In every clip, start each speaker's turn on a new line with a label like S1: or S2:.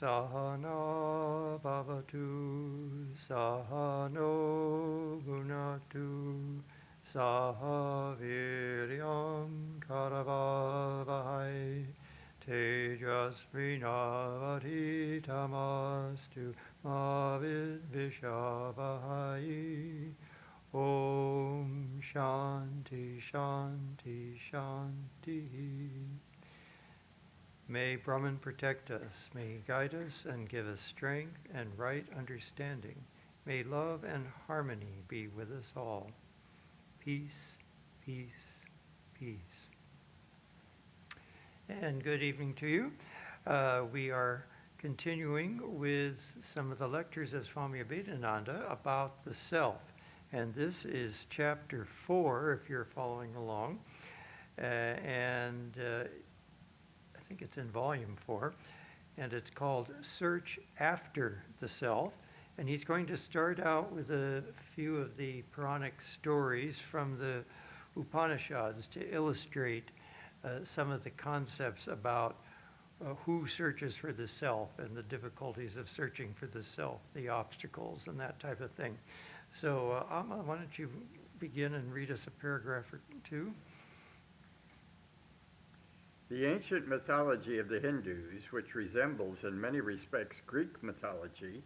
S1: Sahana Bhavatu, Sahano Gunatu, Saha Viryam Karavavahai, Tejasvinavati Tamastu Mavid Vishavahai. Om Shanti Shanti Shanti. May Brahman protect us, may he guide us and give us strength and right understanding. May love and harmony be with us all. Peace, peace, peace. And good evening to you. We are continuing with some of the lectures of Swami Abhedananda about the self. And this is chapter 4, if you're following along. I think it's in volume 4, and it's called Search After the Self. And he's going to start out with a few of the Puranic stories from the Upanishads to illustrate some of the concepts about who searches for the self and the difficulties of searching for the self, the obstacles and that type of thing. So Amma, why don't you begin and read us a paragraph or two?
S2: The ancient mythology of the Hindus, which resembles in many respects Greek mythology,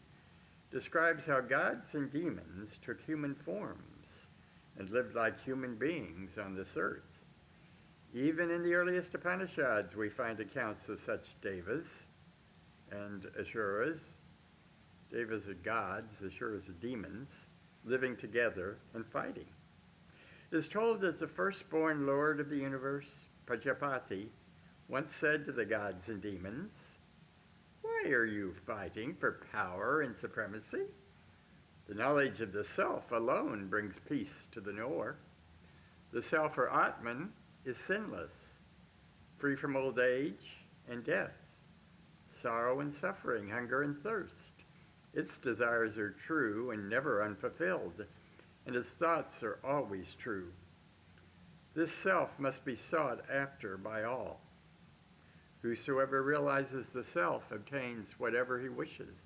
S2: describes how gods and demons took human forms and lived like human beings on this earth. Even in the earliest Upanishads, we find accounts of such devas and asuras. Devas are gods, asuras are demons, living together and fighting. It is told that the firstborn lord of the universe, Prajapati, once said to the gods and demons, "Why are you fighting for power and supremacy? The knowledge of the self alone brings peace to the knower. The self, or Atman, is sinless, free from old age and death, sorrow and suffering, hunger and thirst. Its desires are true and never unfulfilled, and its thoughts are always true. This self must be sought after by all. Whosoever realizes the self obtains whatever he wishes.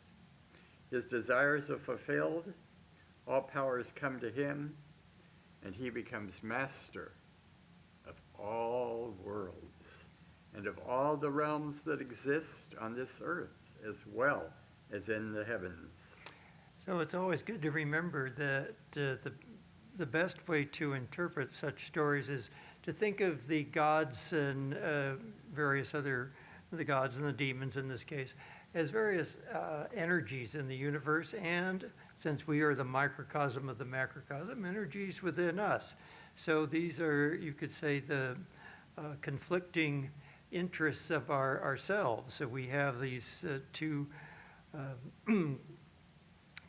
S2: His desires are fulfilled, all powers come to him, and he becomes master of all worlds and of all the realms that exist on this earth, as well as in the heavens."
S1: So it's always good to remember that the best way to interpret such stories is to think of the gods and various other, the gods and the demons in this case, as various energies in the universe, and since we are the microcosm of the macrocosm, energies within us. So these are, you could say, the conflicting interests of ourselves. So we have these two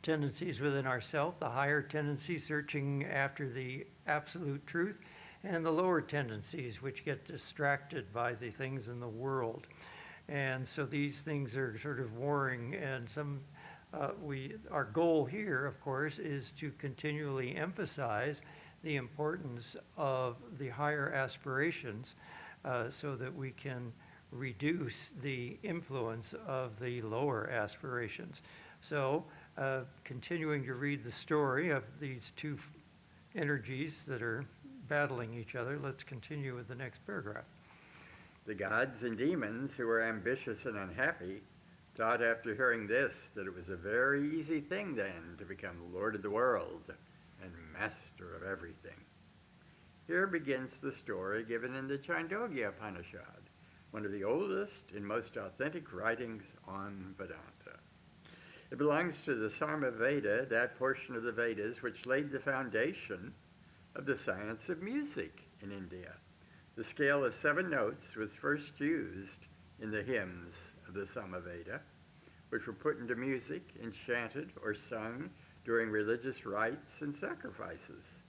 S1: tendencies within ourselves, the higher tendency searching after the absolute truth, and the lower tendencies which get distracted by the things in the world. And so these things are sort of warring, and our goal here, of course, is to continually emphasize the importance of the higher aspirations so that we can reduce the influence of the lower aspirations. So continuing to read the story of these two energies that are battling each other, let's continue with the next paragraph.
S2: The gods and demons, who were ambitious and unhappy, thought after hearing this that it was a very easy thing then to become lord of the world and master of everything. Here begins the story given in the Chandogya Upanishad, one of the oldest and most authentic writings on Vedanta. It belongs to the Samaveda, that portion of the Vedas which laid the foundation of the science of music in India. The scale of 7 notes was first used in the hymns of the Samaveda, which were put into music and chanted or sung during religious rites and sacrifices.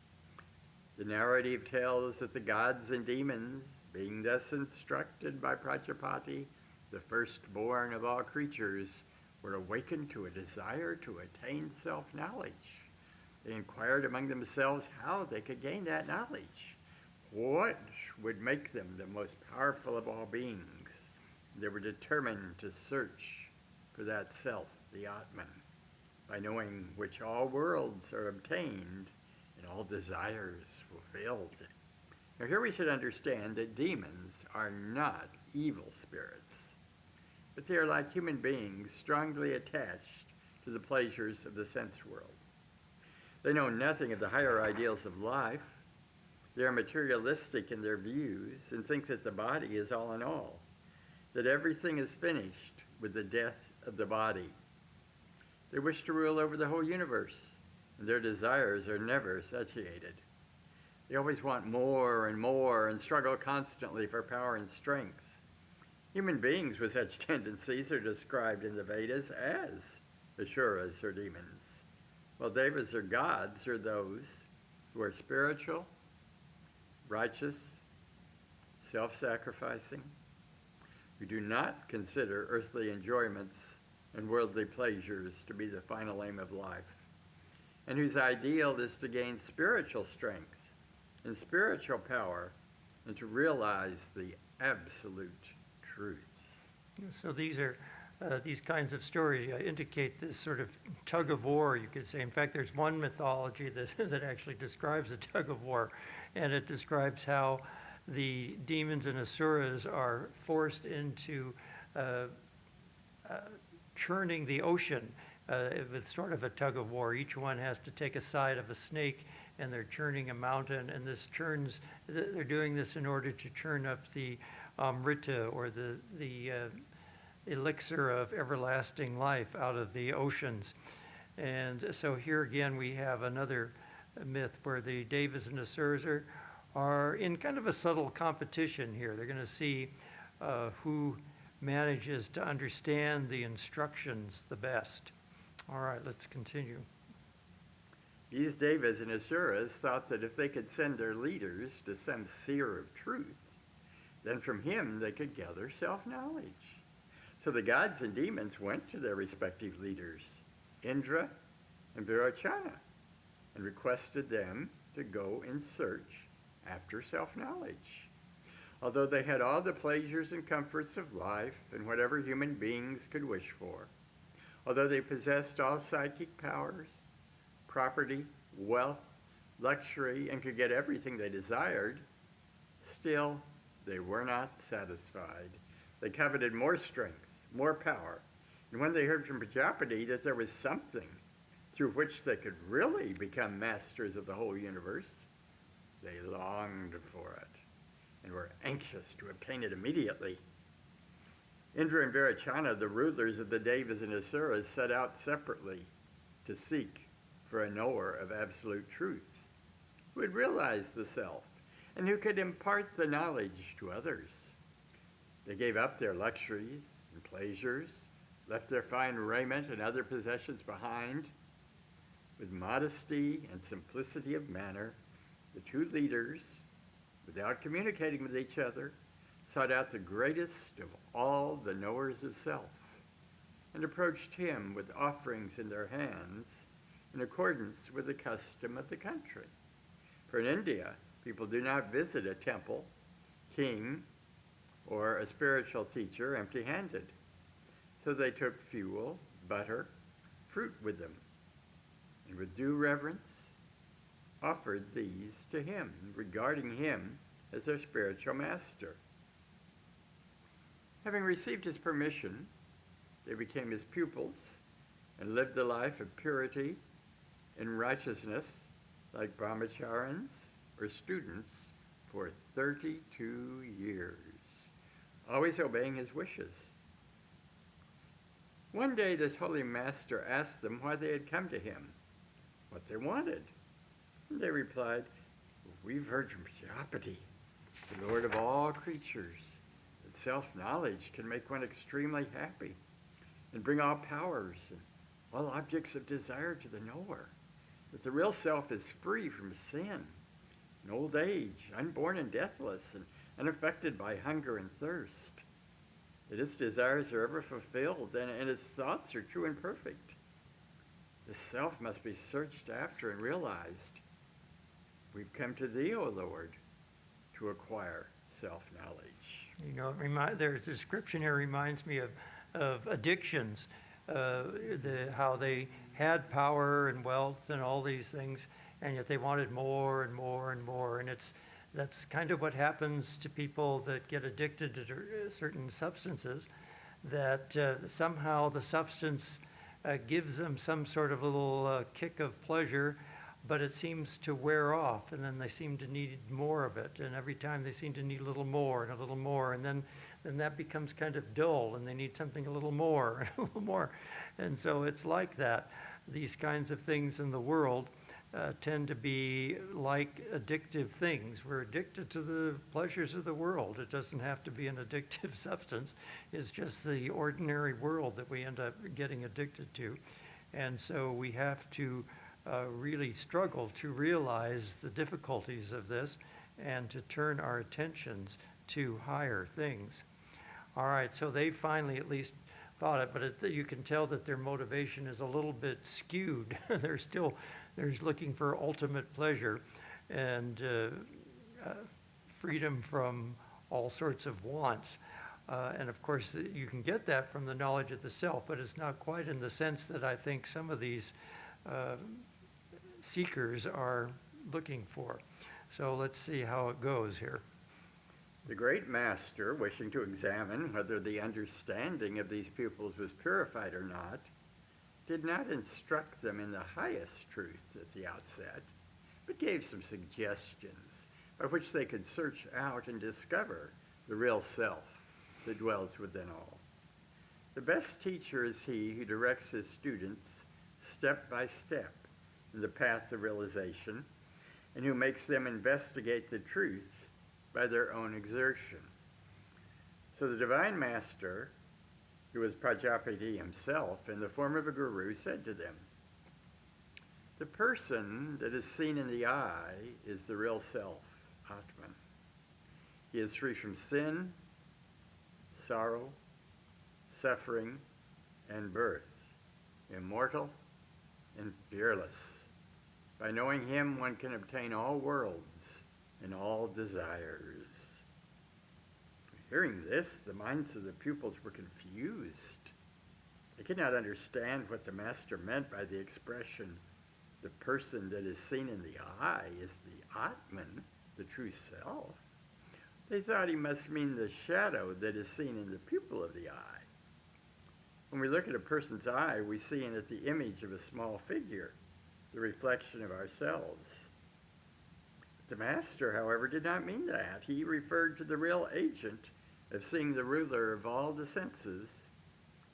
S2: The narrative tells that the gods and demons, being thus instructed by Prajapati, the firstborn of all creatures, were awakened to a desire to attain self-knowledge. They inquired among themselves how they could gain that knowledge. What would make them the most powerful of all beings? They were determined to search for that self, the Atman, by knowing which all worlds are obtained and all desires fulfilled. Now here we should understand that demons are not evil spirits, but they are like human beings strongly attached to the pleasures of the sense world. They know nothing of the higher ideals of life. They are materialistic in their views and think that the body is all in all, that everything is finished with the death of the body. They wish to rule over the whole universe, and their desires are never satiated. They always want more and struggle constantly for power and strength. Human beings with such tendencies are described in the Vedas as Asuras or demons, while Devas or gods are those who are spiritual, righteous, self-sacrificing, who do not consider earthly enjoyments and worldly pleasures to be the final aim of life, and whose ideal is to gain spiritual strength and spiritual power and to realize the absolute truth.
S1: So these kinds of stories indicate this sort of tug of war, you could say. In fact, there's one mythology that actually describes a tug of war, and it describes how the demons and asuras are forced into churning the ocean with sort of a tug of war. Each one has to take a side of a snake, and they're churning a mountain, and they're doing this in order to churn up the Amrita, or the elixir of everlasting life out of the oceans. And so here again we have another myth where the Devas and Asuras are in kind of a subtle competition here. They're going to see who manages to understand the instructions the best. All right, let's continue.
S2: These Devas and Asuras thought that if they could send their leaders to some seer of truth, then from him they could gather self-knowledge. So the gods and demons went to their respective leaders, Indra and Virachana, and requested them to go in search after self-knowledge. Although they had all the pleasures and comforts of life and whatever human beings could wish for, although they possessed all psychic powers, property, wealth, luxury, and could get everything they desired, still they were not satisfied. They coveted more strength, more power, and when they heard from Prajapati that there was something through which they could really become masters of the whole universe, they longed for it and were anxious to obtain it immediately. Indra and Virachana, the rulers of the Devas and Asuras, set out separately to seek for a knower of absolute truth, who had realized the self and who could impart the knowledge to others. They gave up their luxuries and pleasures, left their fine raiment and other possessions behind. With modesty and simplicity of manner, the two leaders, without communicating with each other, sought out the greatest of all the knowers of self and approached him with offerings in their hands in accordance with the custom of the country. For in India, people do not visit a temple, king, or a spiritual teacher empty-handed. So they took fuel, butter, fruit with them, and with due reverence offered these to him, regarding him as their spiritual master. Having received his permission, they became his pupils and lived a life of purity and righteousness like brahmacharins or students for 32 years, always obeying his wishes. One day this holy master asked them why they had come to him, what they wanted. And they replied, "We've heard from Prajapati, the Lord of all creatures, that self-knowledge can make one extremely happy and bring all powers and all objects of desire to the knower, that the real self is free from sin, in old age, unborn and deathless, and unaffected by hunger and thirst, that its desires are ever fulfilled and its thoughts are true and perfect. The self must be searched after and realized. We've come to thee, O Lord, to acquire self-knowledge."
S1: You know, their description here reminds me of of addictions, how they had power and wealth and all these things, and yet they wanted more and more and more. And that's kind of what happens to people that get addicted to certain substances, that somehow the substance gives them some sort of little kick of pleasure, but it seems to wear off, and then they seem to need more of it, and every time they seem to need a little more and a little more, and then that becomes kind of dull, and they need something a little more and a little more. And so it's like that. These kinds of things in the world tend to be like addictive things. We're addicted to the pleasures of the world. It doesn't have to be an addictive substance. It's just the ordinary world that we end up getting addicted to. And so we have to really struggle to realize the difficulties of this and to turn our attentions to higher things. All right, so they finally at least thought it, but you can tell that their motivation is a little bit skewed. They're looking for ultimate pleasure and freedom from all sorts of wants. And of course, you can get that from the knowledge of the self, but it's not quite in the sense that I think some of these seekers are looking for. So let's see how it goes here.
S2: The great master, wishing to examine whether the understanding of these pupils was purified or not, did not instruct them in the highest truth at the outset, but gave some suggestions by which they could search out and discover the real self that dwells within all. The best teacher is he who directs his students step by step in the path of realization, and who makes them investigate the truth by their own exertion. So the Divine Master, who was Prajapati himself in the form of a guru, said to them, "The person that is seen in the eye is the real self, Atman. He is free from sin, sorrow, suffering, and birth, immortal and fearless. By knowing him, one can obtain all worlds and all desires." Hearing this, the minds of the pupils were confused. They could not understand what the master meant by the expression, "The person that is seen in the eye is the Atman, the true self." They thought he must mean the shadow that is seen in the pupil of the eye. When we look at a person's eye, we see in it the image of a small figure, the reflection of ourselves. The master, however, did not mean that. He referred to the real agent of seeing the ruler of all the senses,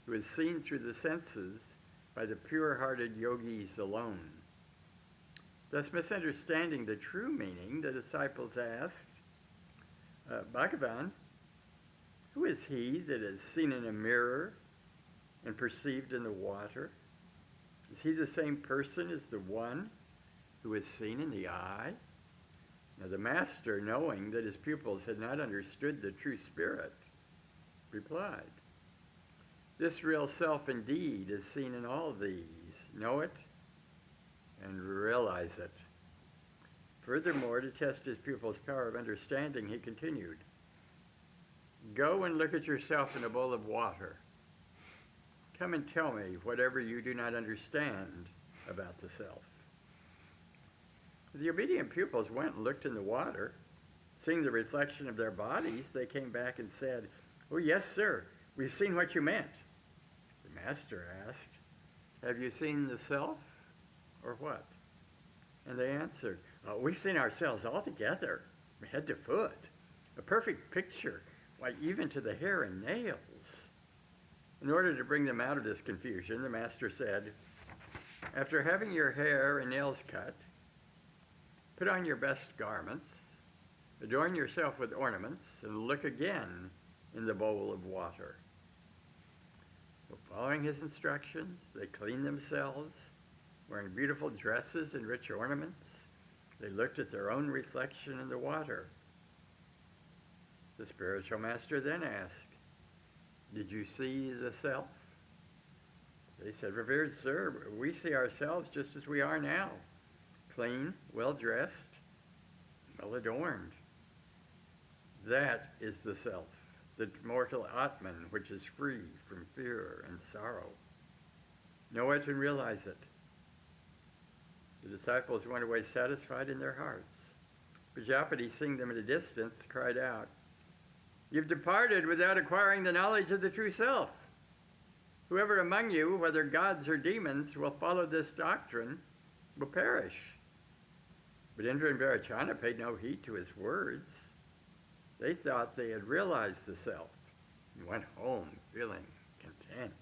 S2: who is seen through the senses by the pure-hearted yogis alone. Thus, misunderstanding the true meaning, the disciples asked, "Bhagavan, who is he that is seen in a mirror and perceived in the water? Is he the same person as the one who is seen in the eye?" Now the master, knowing that his pupils had not understood the true spirit, replied, "This real self indeed is seen in all these. Know it and realize it." Furthermore, to test his pupils' power of understanding, he continued, "Go and look at yourself in a bowl of water. Come and tell me whatever you do not understand about the self." The obedient pupils went and looked in the water. Seeing the reflection of their bodies, they came back and said, "Oh, yes, sir, we've seen what you meant." The master asked, "Have you seen the self, or what?" And they answered, "We've seen ourselves all together, from head to foot, a perfect picture, why, even to the hair and nails." In order to bring them out of this confusion, the master said, "After having your hair and nails cut, put on your best garments, adorn yourself with ornaments, and look again in the bowl of water." So following his instructions, they cleaned themselves, wearing beautiful dresses and rich ornaments. They looked at their own reflection in the water. The spiritual master then asked, "Did you see the self?" They said, "Revered sir, we see ourselves just as we are now, clean, well-dressed, well-adorned. That is the self the mortal Atman, which is free from fear and sorrow. No one can realize it. The disciples went away satisfied in their hearts. Prajapati, seeing them at a distance, cried out, "You've departed without acquiring the knowledge of the true self. Whoever among you, whether gods or demons, will follow this doctrine will perish." But Indra and Virachana paid no heed to his words. They thought they had realized the self and went home feeling content.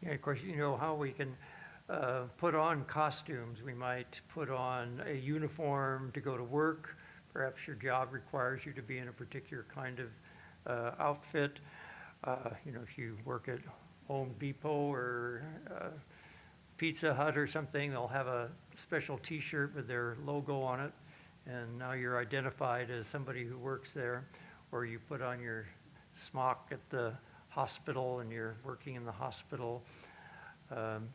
S1: Yeah, of course, you know how we can put on costumes. We might put on a uniform to go to work. Perhaps your job requires you to be in a particular kind of outfit. If you work at Home Depot or Pizza Hut or something, they'll have a special T-shirt with their logo on it, and now you're identified as somebody who works there. Or you put on your smock at the hospital and you're working in the hospital.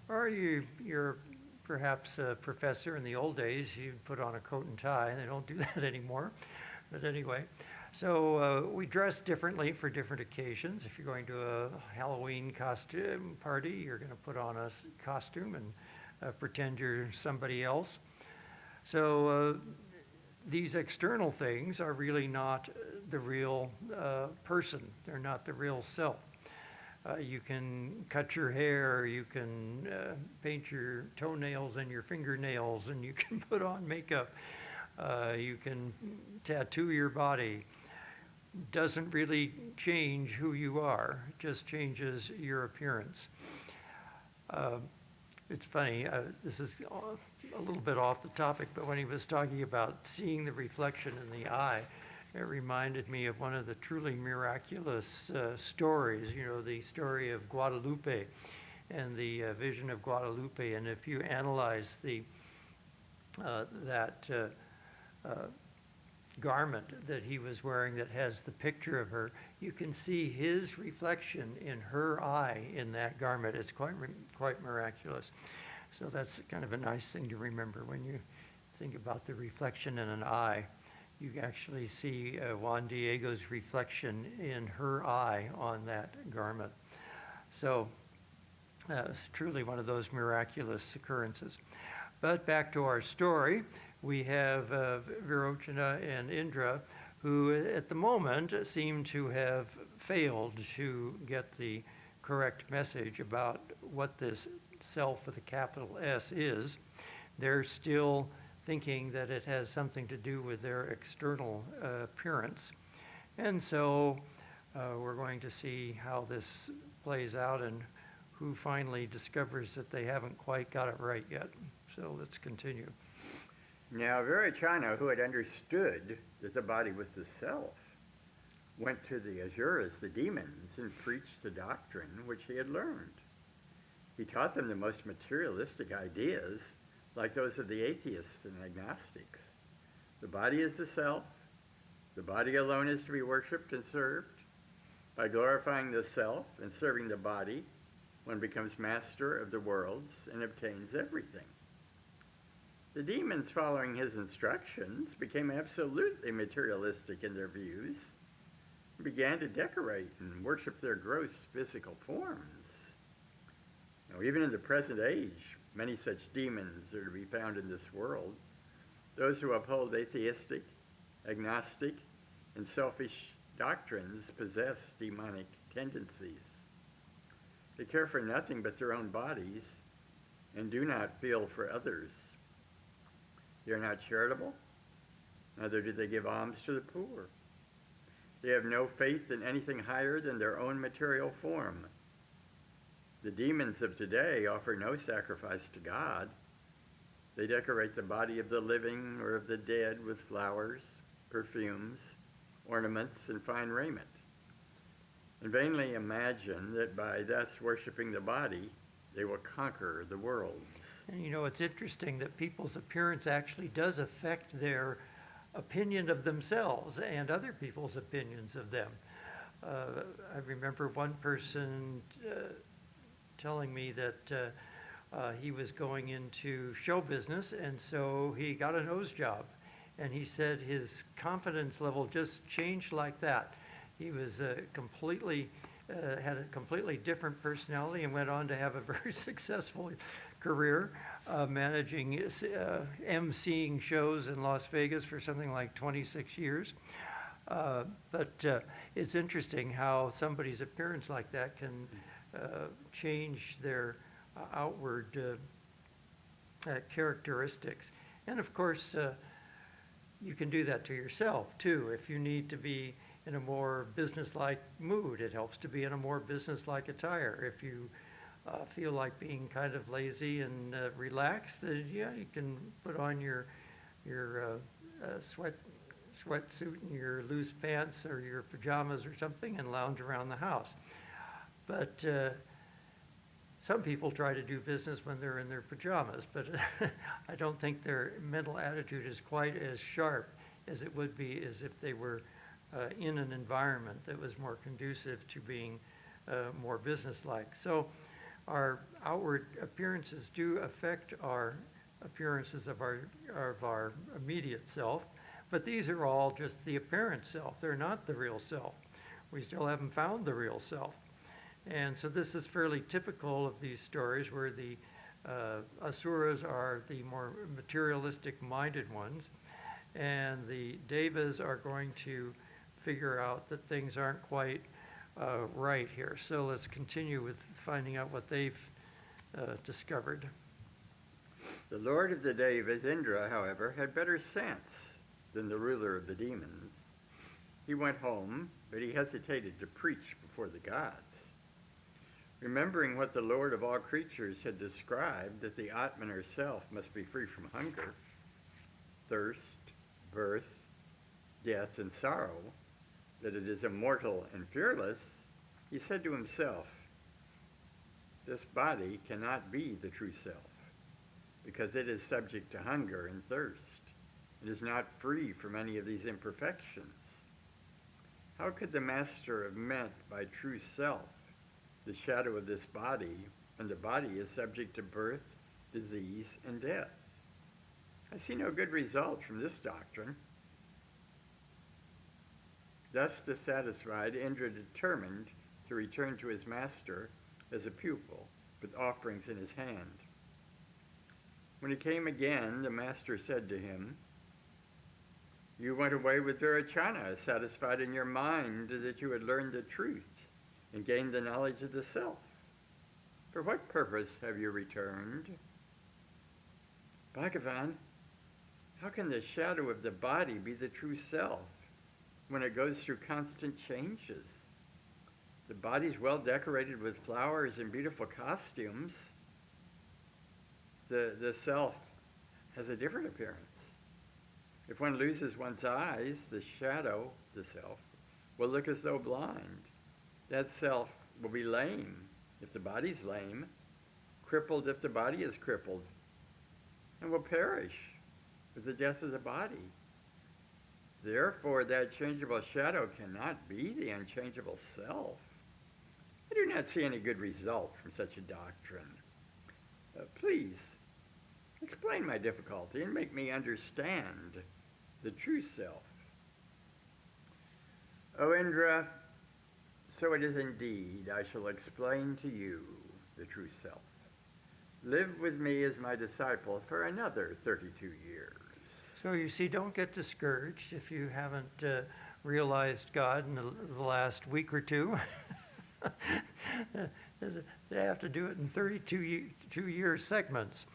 S1: Or you're perhaps a professor. In the old days, you'd put on a coat and tie. They don't do that anymore. But anyway, so we dress differently for different occasions. If you're going to a Halloween costume party, you're going to put on a costume and pretend you're somebody else. So these external things are really not the real person. They're not the real self. You can cut your hair, you can paint your toenails and your fingernails, and you can put on makeup. You can tattoo your body. Doesn't really change who you are, it just changes your appearance. It's funny, this is a little bit off the topic, but when he was talking about seeing the reflection in the eye, it reminded me of one of the truly miraculous stories, the story of Guadalupe and the vision of Guadalupe. And if you analyze that garment that he was wearing that has the picture of her, you can see his reflection in her eye in that garment. It's quite miraculous. So that's kind of a nice thing to remember when you think about the reflection in an eye. You actually see Juan Diego's reflection in her eye on that garment. So it's truly one of those miraculous occurrences. But back to our story, we have Virachana and Indra, who at the moment seem to have failed to get the correct message about what this self with a capital S is. They're still thinking that it has something to do with their external appearance. And so we're going to see how this plays out and who finally discovers that they haven't quite got it right yet. So let's continue.
S2: Now, Virachana, who had understood that the body was the self, went to the Asuras, the demons, and preached the doctrine which he had learned. He taught them the most materialistic ideas, like those of the atheists and agnostics. The body is the self. The body alone is to be worshipped and served. By glorifying the self and serving the body, one becomes master of the worlds and obtains everything. The demons, following his instructions, became absolutely materialistic in their views and began to decorate and worship their gross physical forms. Now, even in the present age, many such demons are to be found in this world. Those who uphold atheistic, agnostic, and selfish doctrines possess demonic tendencies. They care for nothing but their own bodies and do not feel for others. They are not charitable, neither do they give alms to the poor. They have no faith in anything higher than their own material form. The demons of today offer no sacrifice to God. They decorate the body of the living or of the dead with flowers, perfumes, ornaments, and fine raiment, and vainly imagine that by thus worshiping the body, they will conquer the worlds.
S1: And it's interesting that people's appearance actually does affect their opinion of themselves and other people's opinions of them. I remember one person telling me that he was going into show business, and so he got a nose job. And he said his confidence level just changed like that. He was had a completely different personality and went on to have a very successful career, managing, emceeing shows in Las Vegas for something like 26 years. But it's interesting how somebody's appearance like that can change their outward characteristics. And of course, you can do that to yourself too. If you need to be in a more business-like mood, it helps to be in a more business-like attire. If you feel like being kind of lazy and relaxed, yeah, you can put on your sweatsuit and your loose pants or your pajamas or something and lounge around the house. But some people try to do business when they're in their pajamas, but I don't think their mental attitude is quite as sharp as it would be as if they were in an environment that was more conducive to being more businesslike. So our outward appearances do affect our appearances of our immediate self, but these are all just the apparent self. They're not the real self. We still haven't found the real self. And so this is fairly typical of these stories where the asuras are the more materialistic minded ones, and the devas are going to figure out that things aren't quite right here. So let's continue with finding out what they've discovered.
S2: The lord of the Devas, Indra, however, had better sense than the ruler of the demons. He went home, but he hesitated to preach before the gods. Remembering what the Lord of all creatures had described, that the Atman herself must be free from hunger, thirst, birth, death, and sorrow, that it is immortal and fearless, he said to himself, this body cannot be the true self, because it is subject to hunger and thirst. It is not free from any of these imperfections. How could the master have meant by true self the shadow of this body, and the body is subject to birth, disease, and death? I see no good result from this doctrine. Thus dissatisfied, Indra determined to return to his master as a pupil, with offerings in his hand. When he came again, the master said to him, you went away with Virachana, satisfied in your mind that you had learned the truth and gained the knowledge of the self. For what purpose have you returned? Bhagavan, how can the shadow of the body be the true self when it goes through constant changes? The body's well decorated with flowers and beautiful costumes. The self has a different appearance. If one loses one's eyes, the shadow, the self, will look as though blind. That self will be lame if the body's lame, crippled if the body is crippled, and will perish with the death of the body. Therefore, that changeable shadow cannot be the unchangeable self. I do not see any good result from such a doctrine. Please, explain my difficulty and make me understand the true self. O Indra, so it is indeed. I shall explain to you the true self. Live with me as my disciple for another 32 years.
S1: So you see, don't get discouraged if you haven't realized God in the last week or two. They have to do it in 32-year segments.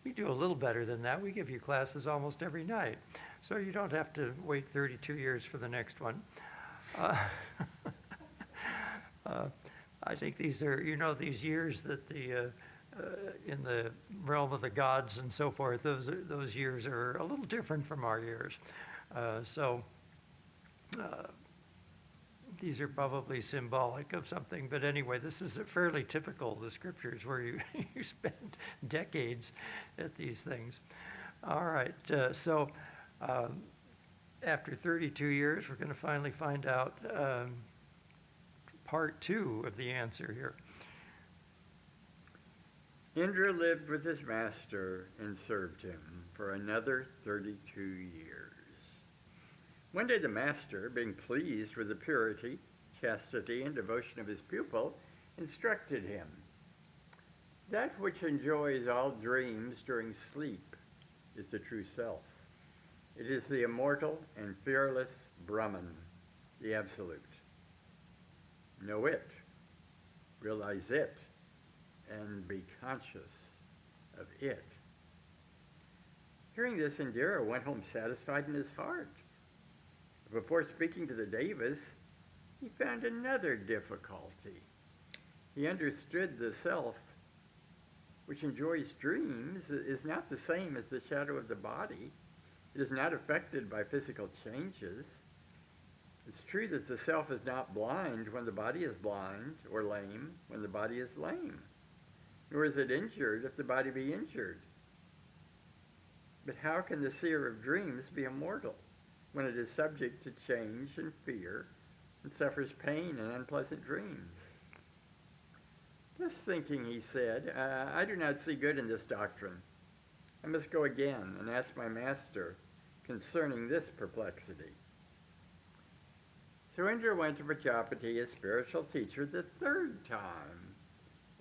S1: We do a little better than that. We give you classes almost every night. So you don't have to wait 32 years for the next one. I think these are, these years that in the realm of the gods and so forth, those years are a little different from our years. These are probably symbolic of something, but anyway, this is fairly typical of the scriptures where you spend decades at these things. All right, after 32 years, we're going to finally find out part 2 of the answer here.
S2: Indra lived with his master and served him for another 32 years. One day the master, being pleased with the purity, chastity, and devotion of his pupil, instructed him, "That which enjoys all dreams during sleep is the true self. It is the immortal and fearless Brahman, the Absolute. Know it, realize it, and be conscious of it." Hearing this, Indra went home satisfied in his heart. Before speaking to the Devas, he found another difficulty. He understood the self, which enjoys dreams, is not the same as the shadow of the body. It is not affected by physical changes. It's true that the self is not blind when the body is blind, or lame when the body is lame, nor is it injured if the body be injured. But how can the seer of dreams be immortal when it is subject to change and fear and suffers pain and unpleasant dreams? This thinking, he said, I do not see good in this doctrine. I must go again and ask my master concerning this perplexity. So Indra went to Prajapati, his spiritual teacher, the third time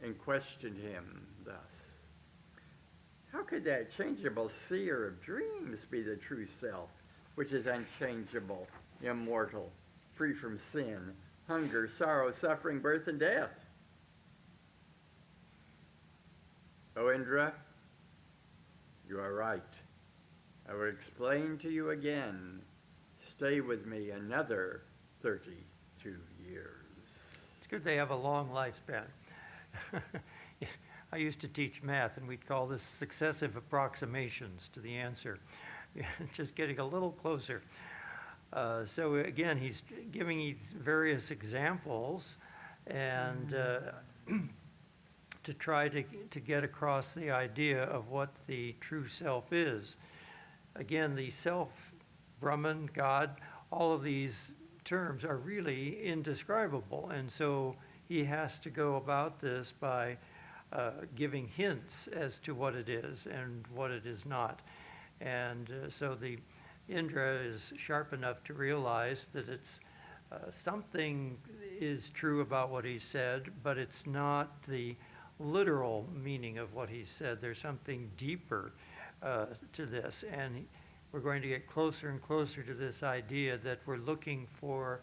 S2: and questioned him thus: "How could that changeable seer of dreams be the true self, which is unchangeable, immortal, free from sin, hunger, sorrow, suffering, birth, and death?" "O Indra, you are right. I will explain to you again. Stay with me another 32 years.
S1: It's good they have a long lifespan. I used to teach math, and we'd call this successive approximations to the answer, just getting a little closer. So again, he's giving these various examples and to try to get across the idea of what the true self is. Again, the self, Brahman, God, all of these terms are really indescribable, and so he has to go about this by giving hints as to what it is and what it is not. And so the Indra is sharp enough to realize that it's something is true about what he said, but it's not the literal meaning of what he said. There's something deeper to this, and we're going to get closer and closer to this idea that we're looking for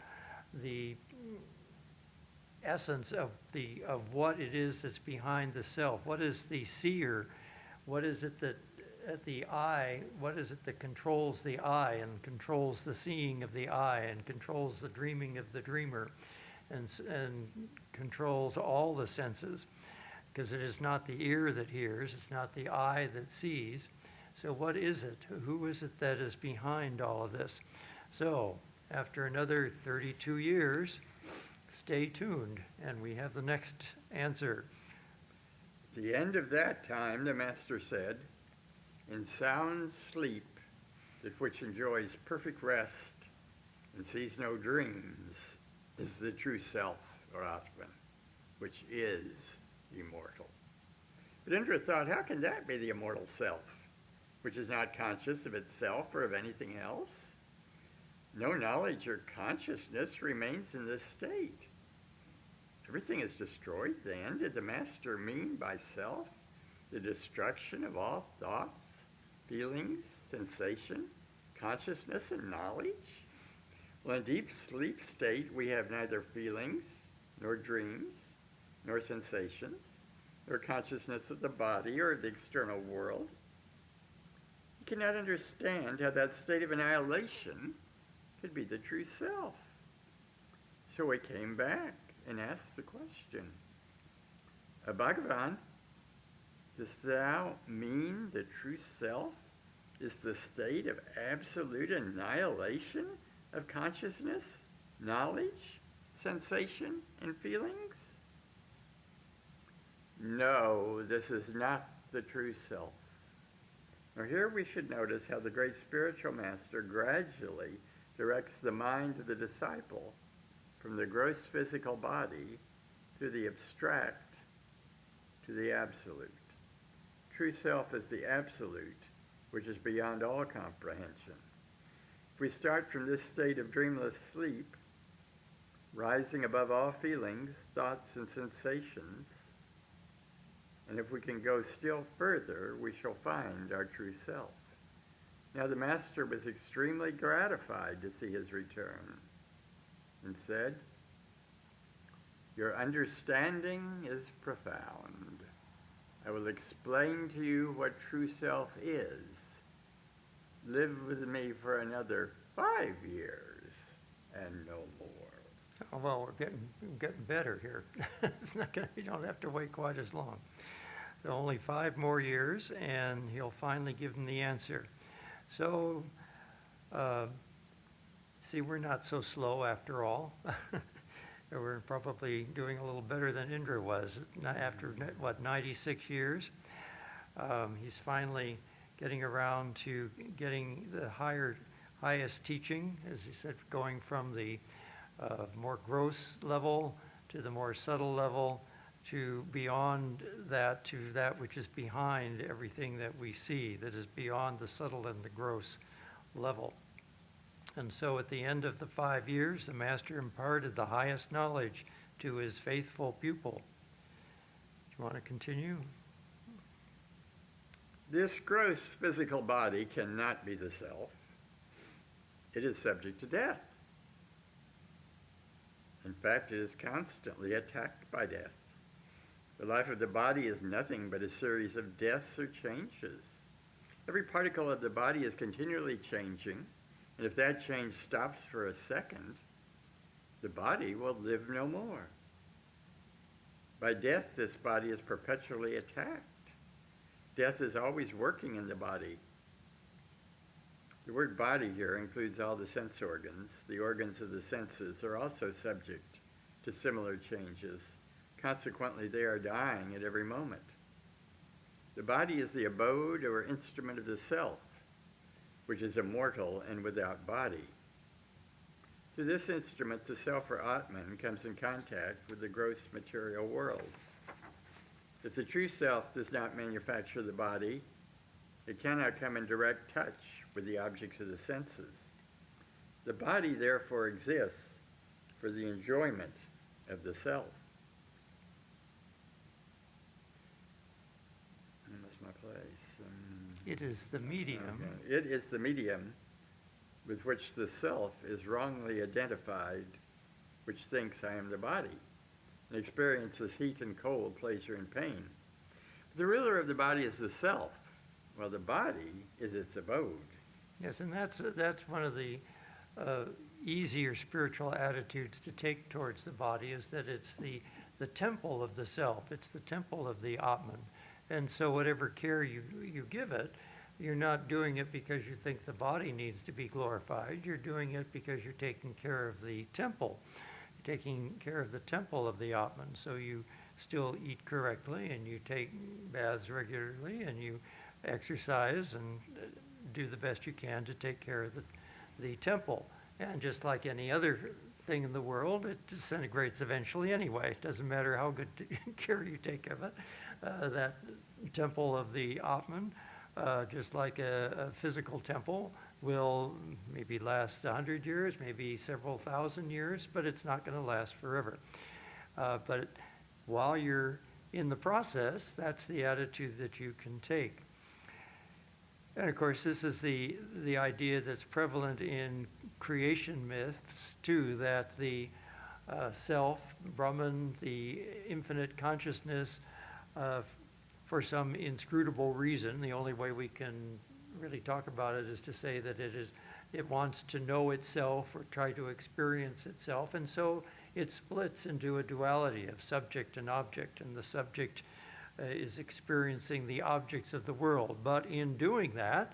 S1: the essence of what it is that's behind the self. What is the seer? What is it that at the eye, what is it that controls the eye and controls the seeing of the eye and controls the dreaming of the dreamer and controls all the senses? Because it is not the ear that hears, it's not the eye that sees. So what is it? Who is it that is behind all of this? So after another 32 years, stay tuned, and we have the next answer.
S2: At the end of that time, the master said, "In sound sleep, that which enjoys perfect rest and sees no dreams, is the true self, or Atman, which is immortal." But Indra thought, how can that be the immortal self, which is not conscious of itself or of anything else? No knowledge or consciousness remains in this state. Everything is destroyed then. Did the master mean by self the destruction of all thoughts, feelings, sensation, consciousness, and knowledge? Well, in deep sleep state, we have neither feelings, nor dreams, nor sensations, nor consciousness of the body or the external world. You cannot understand how that state of annihilation could be the true self. So we came back and asked the question, "Bhagavan, dost thou mean the true self is the state of absolute annihilation of consciousness, knowledge, sensation, and feelings?" "No, this is not the true self." Now here we should notice how the great spiritual master gradually directs the mind of the disciple from the gross physical body through the abstract to the absolute. True self is the absolute, which is beyond all comprehension. If we start from this state of dreamless sleep, rising above all feelings, thoughts, and sensations, and if we can go still further, we shall find our true self. Now the master was extremely gratified to see his return and said, "Your understanding is profound. I will explain to you what true self is. Live with me for another 5 years and no more."
S1: Oh, well, we're getting better here. It's not gonna, you don't have to wait quite as long. So only 5 more years, and he'll finally give him the answer. So, see, we're not so slow after all. We're probably doing a little better than Indra was after, 96 years. He's finally getting around to getting the highest teaching, as he said, going from the more gross level to the more subtle level, to beyond that, to that which is behind everything that we see, that is beyond the subtle and the gross level. And so at the end of the 5 years, the master imparted the highest knowledge to his faithful pupil. Do you want to continue?
S2: This gross physical body cannot be the self. It is subject to death. In fact, it is constantly attacked by death. The life of the body is nothing but a series of deaths or changes. Every particle of the body is continually changing, and if that change stops for a second, the body will live no more. By death, this body is perpetually attacked. Death is always working in the body. The word body here includes all the sense organs. The organs of the senses are also subject to similar changes. Consequently, they are dying at every moment. The body is the abode or instrument of the self, which is immortal and without body. Through this instrument, the self or Atman comes in contact with the gross material world. If the true self does not manufacture the body, it cannot come in direct touch with the objects of the senses. The body therefore exists for the enjoyment of the self. I lost my place.
S1: It is the medium.
S2: Okay. It is the medium with which the self is wrongly identified, which thinks I am the body, and experiences heat and cold, pleasure and pain. But the ruler of the body is the self, while the body is its abode.
S1: Yes, and that's one of the easier spiritual attitudes to take towards the body, is that it's the temple of the self. It's the temple of the Atman. And so whatever care you give it, you're not doing it because you think the body needs to be glorified. You're doing it because you're taking care of the temple. You're taking care of the temple of the Atman. So you still eat correctly, and you take baths regularly, and you exercise and do the best you can to take care of the temple. And just like any other thing in the world, it disintegrates eventually anyway. It doesn't matter how good care you take of it. That temple of the Atman, just like a physical temple, will maybe last 100 years, maybe several thousand years, but it's not going to last forever. But while you're in the process, that's the attitude that you can take. And of course, this is the idea that's prevalent in creation myths too, that the self, Brahman, the infinite consciousness, for some inscrutable reason, the only way we can really talk about it is to say that it wants to know itself or try to experience itself, and so it splits into a duality of subject and object, and the subject is experiencing the objects of the world. But in doing that,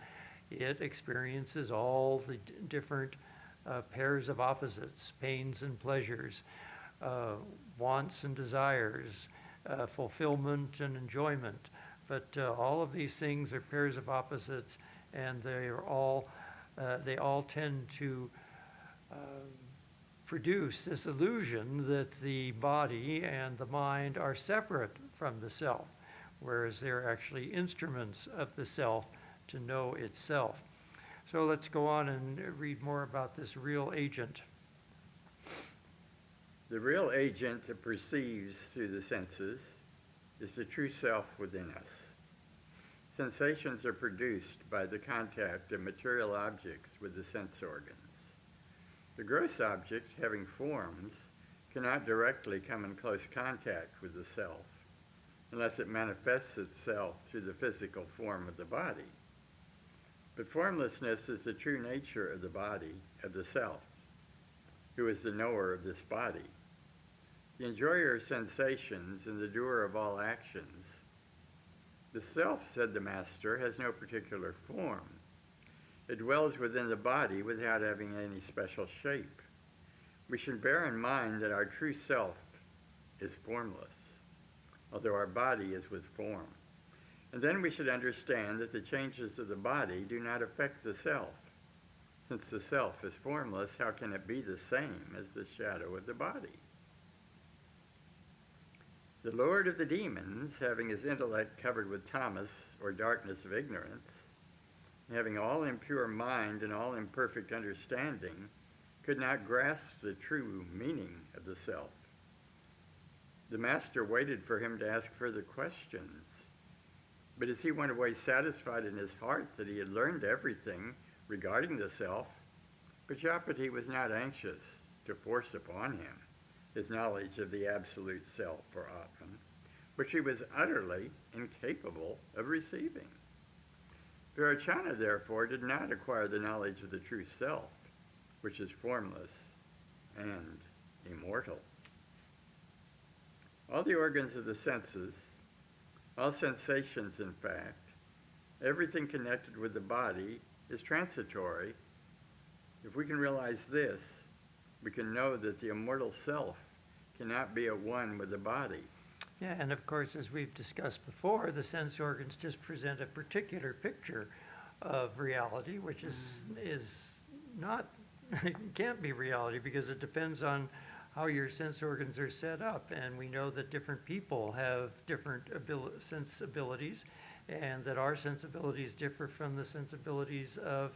S1: it experiences all the different pairs of opposites, pains and pleasures, wants and desires, fulfillment and enjoyment. But all of these things are pairs of opposites, and they all tend to produce this illusion that the body and the mind are separate from the self, whereas they're actually instruments of the self to know itself. So let's go on and read more about this real agent.
S2: The real agent that perceives through the senses is the true self within us. Sensations are produced by the contact of material objects with the sense organs. The gross objects, having forms, cannot directly come in close contact with the self unless it manifests itself through the physical form of the body. But formlessness is the true nature of the body, of the self, who is the knower of this body. The enjoyer of sensations and the doer of all actions. The self, said the master, has no particular form. It dwells within the body without having any special shape. We should bear in mind that our true self is formless, although our body is with form. And then we should understand that the changes of the body do not affect the self. Since the self is formless, how can it be the same as the shadow of the body? The lord of the demons, having his intellect covered with tamas, or darkness of ignorance, having all impure mind and all imperfect understanding, could not grasp the true meaning of the self. The master waited for him to ask further questions. But as he went away satisfied in his heart that he had learned everything regarding the self, Prajapati was not anxious to force upon him his knowledge of the absolute self, or Atman, which he was utterly incapable of receiving. Virachana, therefore, did not acquire the knowledge of the true self, which is formless and immortal. All the organs of the senses, all sensations, in fact, everything connected with the body is transitory. If we can realize this, we can know that the immortal self cannot be at one with the body.
S1: Yeah, and of course, as we've discussed before, the sense organs just present a particular picture of reality, which is not, it can't be reality because it depends on how your sense organs are set up. And we know that different people have different sensibilities, and that our sensibilities differ from the sensibilities of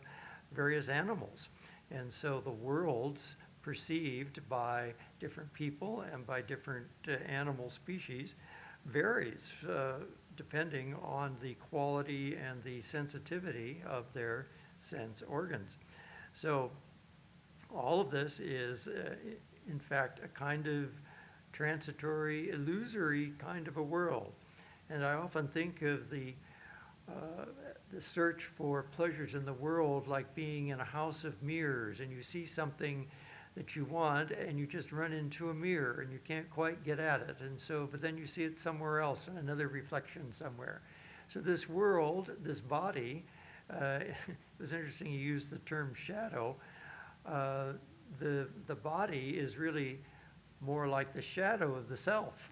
S1: various animals. And so the worlds perceived by different people and by different animal species varies depending on the quality and the sensitivity of their sense organs. So all of this is in fact a kind of transitory, illusory kind of a world. And I often think of the search for pleasures in the world like being in a house of mirrors, and you see something that you want and you just run into a mirror and you can't quite get at it, and so but then you see it somewhere else in another reflection somewhere. So this world, this body, it was interesting you used the term shadow. The body is really more like the shadow of the self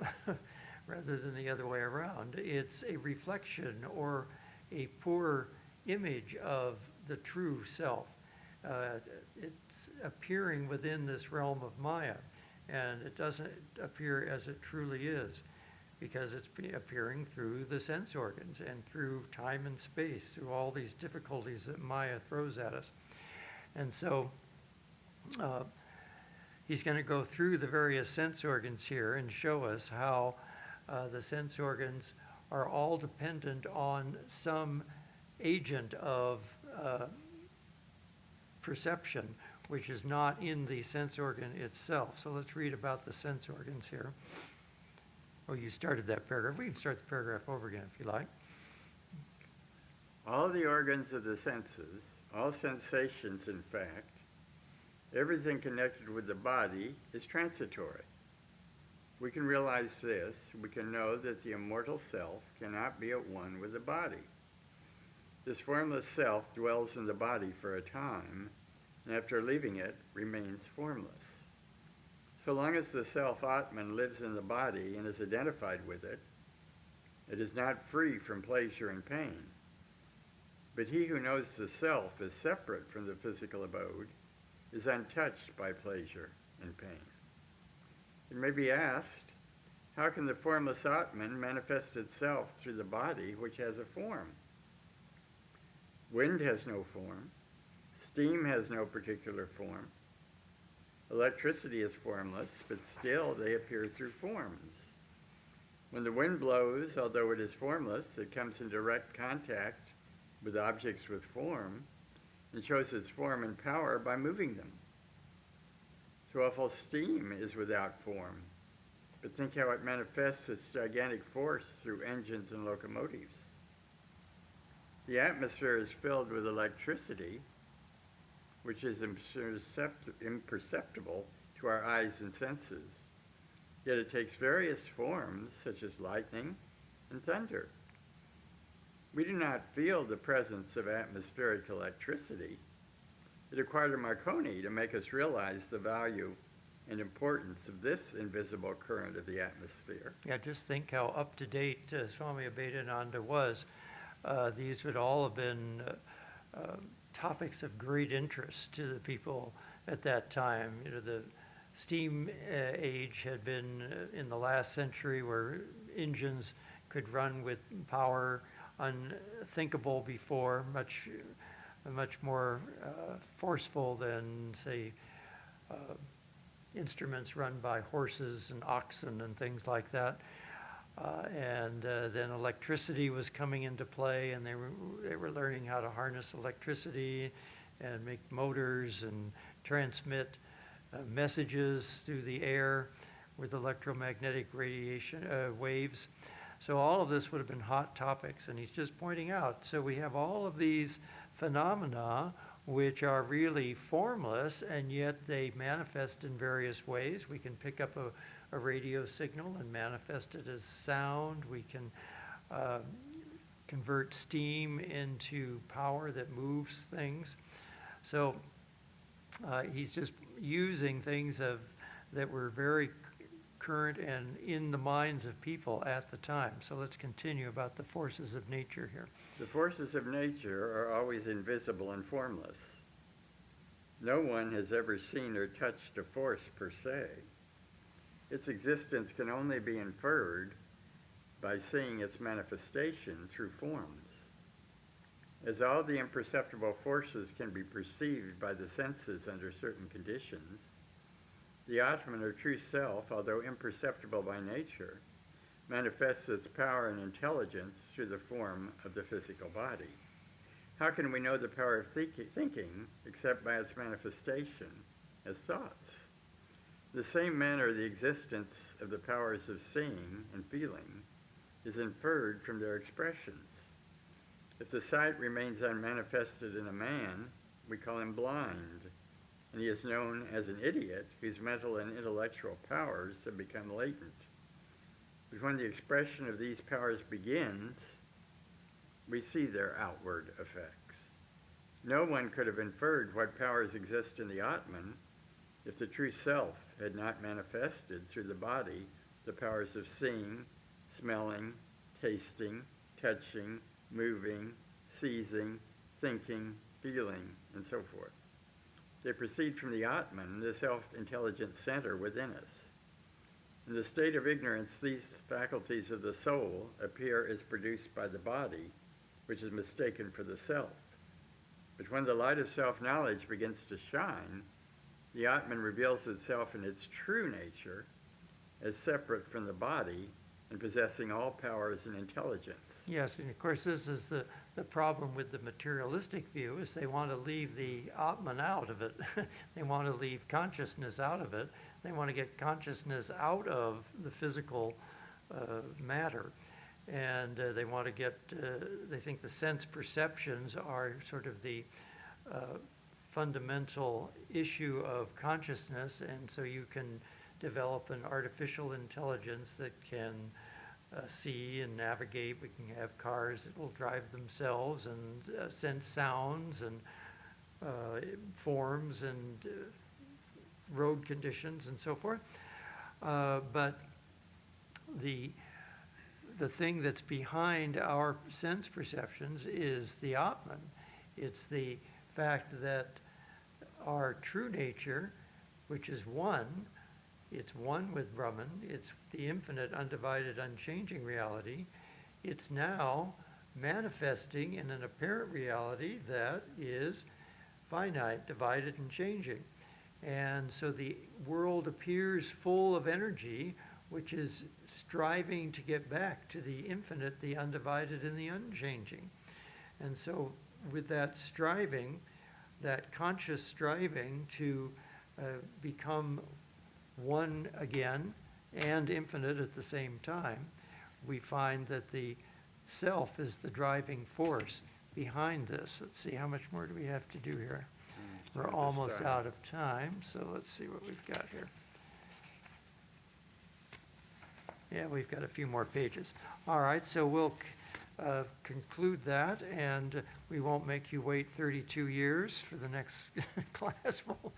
S1: rather than the other way around. It's a reflection or a poor image of the true self. It's appearing within this realm of Maya, and it doesn't appear as it truly is because it's appearing through the sense organs and through time and space, through all these difficulties that Maya throws at us. And so he's going to go through the various sense organs here and show us how the sense organs are all dependent on some agent of perception, which is not in the sense organ itself. So let's read about the sense organs here. Oh, you started that paragraph. We can start the paragraph over again if you like.
S2: All the organs of the senses, all sensations, in fact, everything connected with the body is transitory. We can realize this. We can know that the immortal self cannot be at one with the body. This formless self dwells in the body for a time, and after leaving it, remains formless. So long as the self-Atman lives in the body and is identified with it, it is not free from pleasure and pain. But he who knows the self is separate from the physical abode is untouched by pleasure and pain. It may be asked, how can the formless Atman manifest itself through the body which has a form? Wind has no form, Steam has no particular form. Electricity is formless, but still they appear through forms. When the wind blows, although it is formless, it comes in direct contact with objects with form and shows its form and power by moving them. So awful steam is without form, but think how it manifests its gigantic force through engines and locomotives. The atmosphere is filled with electricity, which is imperceptible to our eyes and senses. Yet it takes various forms, such as lightning and thunder. We do not feel the presence of atmospheric electricity. It required a Marconi to make us realize the value and importance of this invisible current of the atmosphere.
S1: Yeah, just think how up-to-date Swami Abhedananda was. These would all have been topics of great interest to the people at that time. You know, the steam age had been in the last century, where engines could run with power unthinkable before, much more forceful than, say, instruments run by horses and oxen and things like that. And then electricity was coming into play, and they were learning how to harness electricity and make motors and transmit messages through the air with electromagnetic radiation waves. So all of this would have been hot topics, and he's just pointing out. So we have all of these phenomena which are really formless, and yet they manifest in various ways. We can pick up a radio signal and manifest it as sound. We can convert steam into power that moves things. So he's just using things that were very current and in the minds of people at the time. So let's continue about the forces of nature here.
S2: The forces of nature are always invisible and formless. No one has ever seen or touched a force per se. Its existence can only be inferred by seeing its manifestation through forms. As all the imperceptible forces can be perceived by the senses under certain conditions, the Atman, or true self, although imperceptible by nature, manifests its power and intelligence through the form of the physical body. How can we know the power of thinking except by its manifestation as thoughts? In the same manner, the existence of the powers of seeing and feeling is inferred from their expressions. If the sight remains unmanifested in a man, we call him blind, and he is known as an idiot whose mental and intellectual powers have become latent. But when the expression of these powers begins, we see their outward effects. No one could have inferred what powers exist in the Atman if the true self had not manifested through the body the powers of seeing, smelling, tasting, touching, moving, seizing, thinking, feeling, and so forth. They proceed from the Atman, the self-intelligent center within us. In the state of ignorance, these faculties of the soul appear as produced by the body, which is mistaken for the self. But when the light of self-knowledge begins to shine, the Atman reveals itself in its true nature as separate from the body and possessing all powers and intelligence.
S1: Yes, and of course this is the problem with the materialistic view, is they want to leave the Atman out of it. They want to leave consciousness out of it. They want to get consciousness out of the physical matter. And they want to get, they think the sense perceptions are sort of the fundamental issue of consciousness, and so you can develop an artificial intelligence that can see and navigate. We can have cars that will drive themselves and sense sounds and forms and road conditions and so forth. But the thing that's behind our sense perceptions is the Atman. It's the fact that our true nature, which is one, it's one with Brahman, it's the infinite, undivided, unchanging reality. It's now manifesting in an apparent reality that is finite, divided, and changing. And so the world appears full of energy, which is striving to get back to the infinite, the undivided, and the unchanging. And so with that striving, that conscious striving to become one again and infinite at the same time, we find that the self is the driving force behind this. Let's see, how much more do we have to do here? We're almost out of time, so let's see what we've got here. Yeah, we've got a few more pages. All right, so we'll conclude that, and we won't make you wait 32 years for the next class. We'll,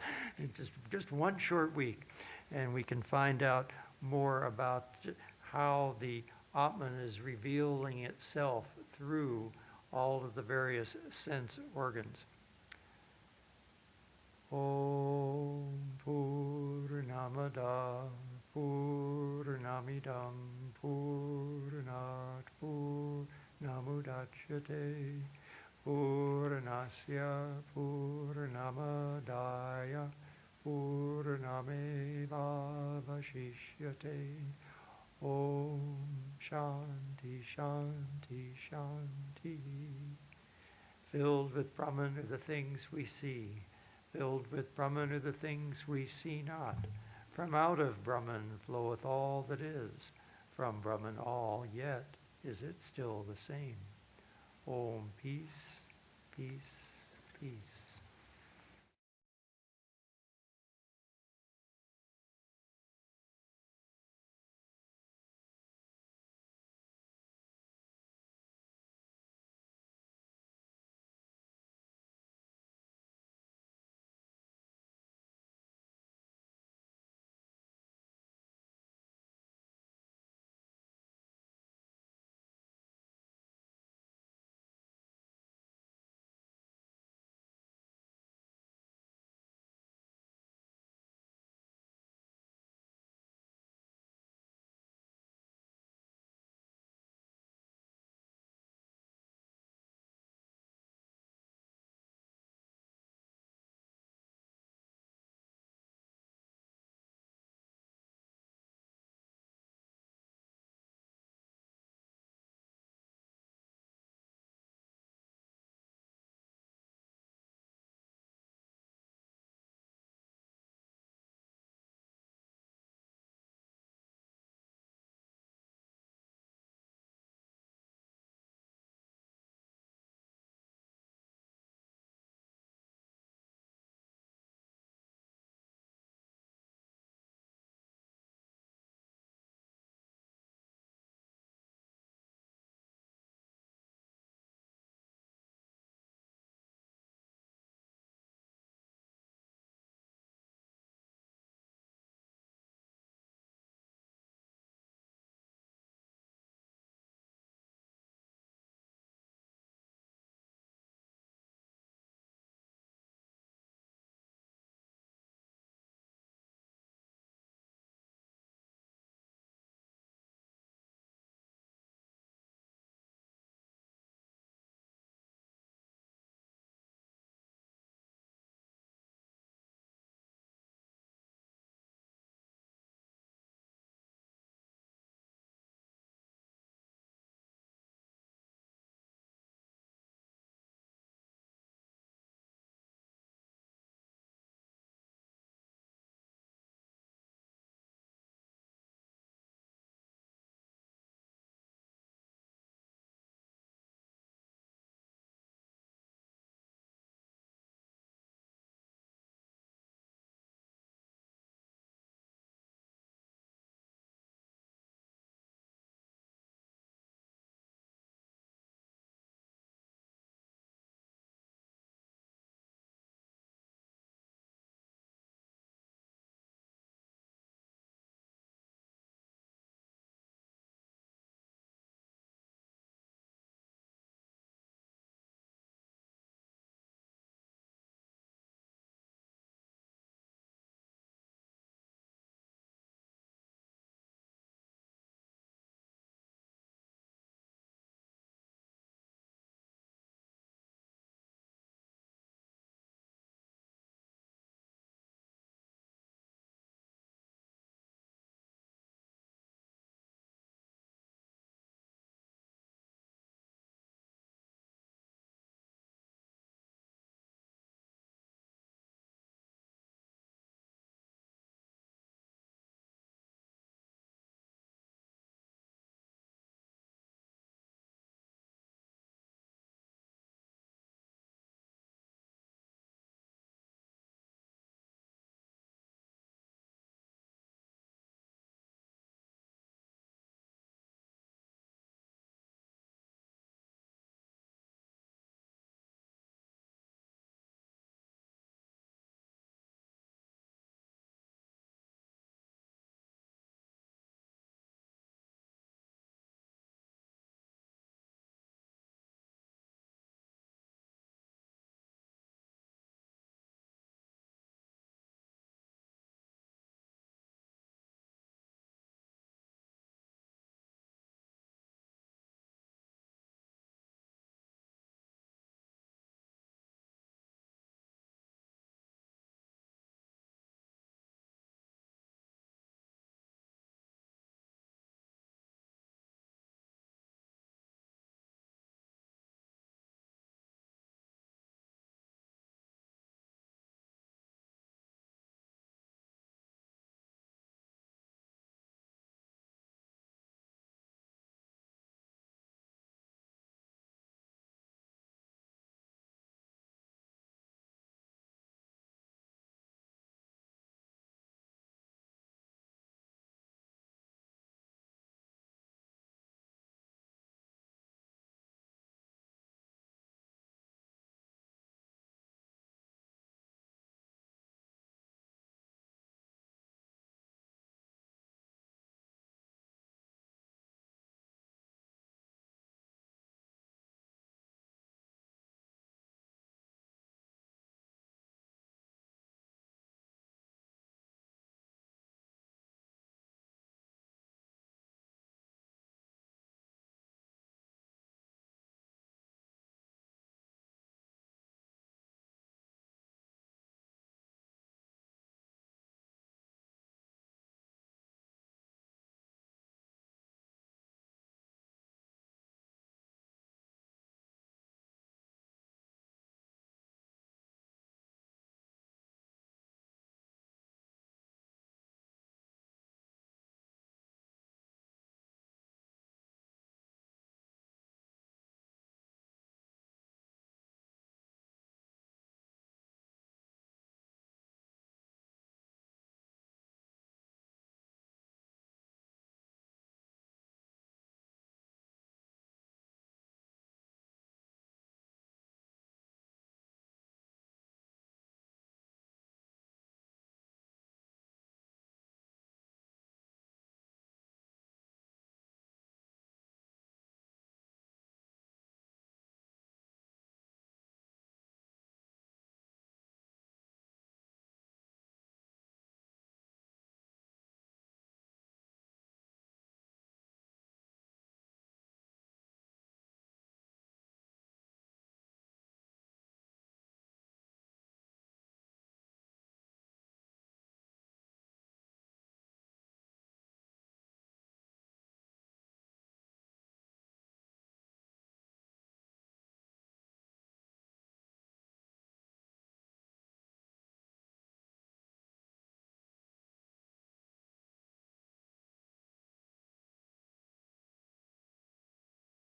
S1: just one short week, and we can find out more about how the Atman is revealing itself through all of the various sense organs. Om Purnamada Purnamidam Purnat Purnamudachyate Purnasya Purnamadaya Purnamevavashishyate. Om Shanti Shanti Shanti. Filled with Brahman are the things we see. Filled with Brahman are the things we see not. From out of Brahman floweth all that is. From Brahman all, yet is it still the same. Om, peace, peace, peace.